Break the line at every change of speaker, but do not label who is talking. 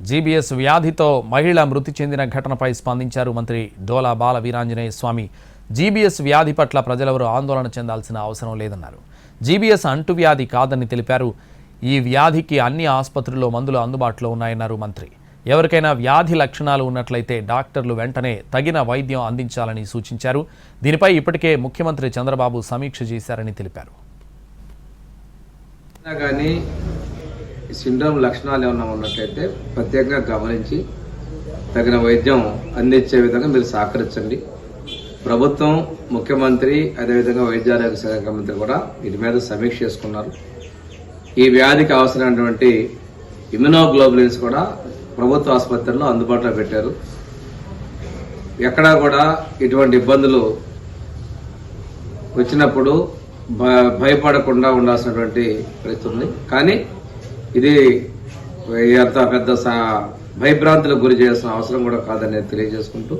GBs వ్యాధితో మహిళ మృతి చెందిన ఘటనపై స్పందించారు మంత్రి డోలా బాల వీరాంజనేయ స్వామి. జీబీఎస్ వ్యాధి పట్ల ప్రజలెవరూ ఆందోళన చెందాల్సిన అవసరం లేదన్నారు. జీబీఎస్ అంటువ్యాధి కాదని తెలిపారు. ఈ వ్యాధికి అన్ని ఆసుపత్రుల్లో మందులు అందుబాటులో ఉన్నాయన్నారు మంత్రి. ఎవరికైనా వ్యాధి లక్షణాలు ఉన్నట్లయితే డాక్టర్లు వెంటనే తగిన వైద్యం అందించాలని సూచించారు. దీనిపై ఇప్పటికే ముఖ్యమంత్రి చంద్రబాబు సమీక్ష చేశారని తెలిపారు.
సిండ్రోమ్ లక్షణాలు ఏమైనా ఉన్నట్లయితే ప్రత్యేకంగా గమనించి తగిన వైద్యం అందించే విధంగా మీరు సహకరించండి. ప్రభుత్వం, ముఖ్యమంత్రి, అదేవిధంగా వైద్య ఆరోగ్య శాఖ మంత్రి కూడా వీటి మీద సమీక్ష చేసుకున్నారు. ఈ వ్యాధికి అవసరమైనటువంటి ఇమ్యునోగ్లోబులిన్స్ కూడా ప్రభుత్వ ఆసుపత్రుల్లో అందుబాటులో పెట్టారు. ఎక్కడా కూడా ఇటువంటి ఇబ్బందులు వచ్చినప్పుడు భయపడకుండా ఉండాల్సినటువంటి పరిస్థితి ఉంది. కానీ ఇది అంత పెద్ద భయభ్రాంతులకు గురి చేయాల్సిన అవసరం కూడా కాదని తెలియజేసుకుంటూ